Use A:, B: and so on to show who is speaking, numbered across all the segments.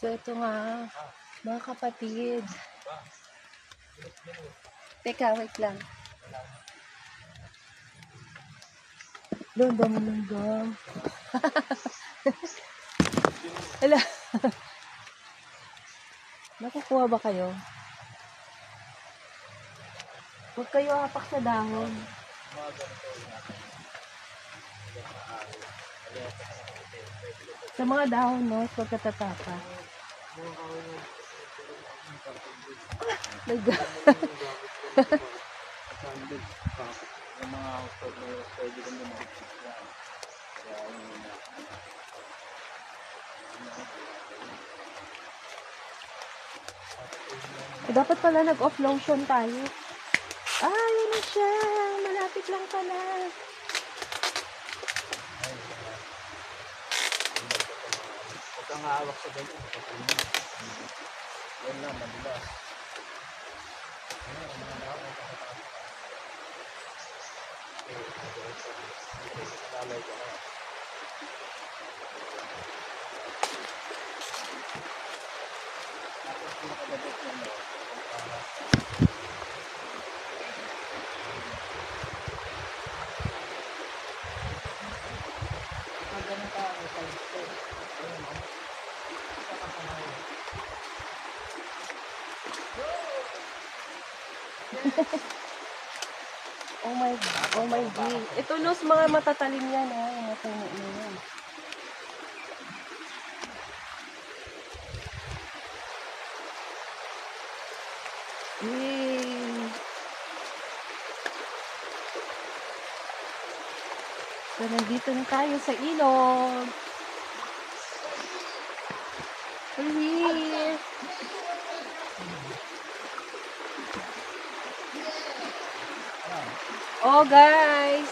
A: So, ito nga, mga kapatid. Teka, wait lang. Dom. Hala. Nakukuha ba kayo? Huwag kayo hapak sa dahon. Sa mga dahon, no? Huwag katatapa. My God. Dapat pala nag-off lotion tayo. Ah, yun na siya. Malapit lang pala.
B: Huwag kang hawak sa ganyan. Yan lang, madulas. Lalay ka na. Tapos makadabot na mo. Pag ganun ka, may talito.
A: Oh my God. Ito nos mga matatalim yan, ha. Mga puno na yan. Yay! So, nandito na tayo sa ilog. We're here. Oh, guys.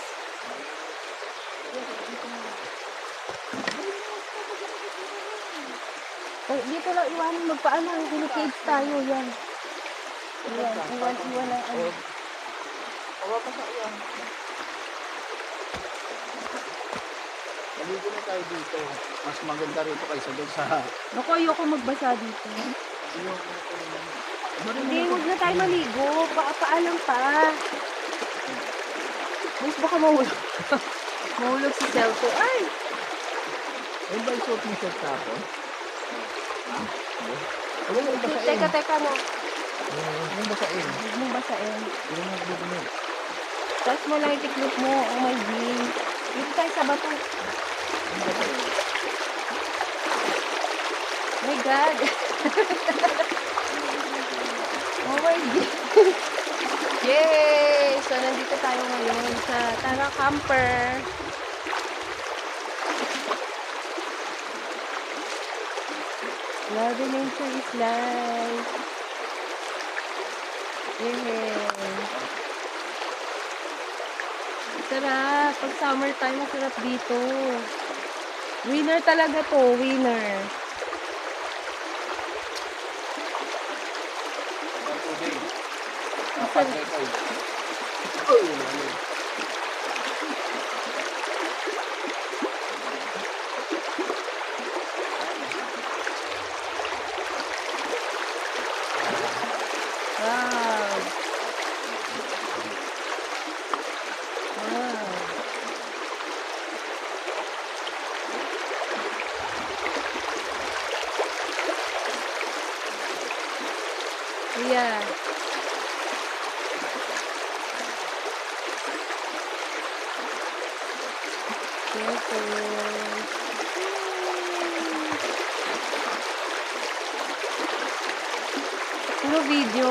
A: Dito lang iwanan magpaalang. Delicate tayo yan. Iwan lang.
B: Awa pa sa iyan. Maligo na tayo dito. Mas maganda rito kaysa doon sa...
A: Naku, ayoko magbasa dito. Hindi, huwag na tayo maligo. Paalang pa. Mas baka mahulog. Mahulog si cellphone. Ay!
B: Ayun ba yung suot mo shirt tapos? Ano yung basain?
A: Teka mo.
B: Yung basain?
A: Huwag mong basain.
B: Yung magbubunod.
A: Tapos mo lang itiklop mo. Oh my God. Dito tayo sa bato. My God. Oh my God. Yay! So, nandito tayo ngayon sa Tara Camper. Love and nature is life. Yay! Sarap. Pag summer time, masarap dito. Winner talaga to. Winner. Wow. Yeah. Puro video.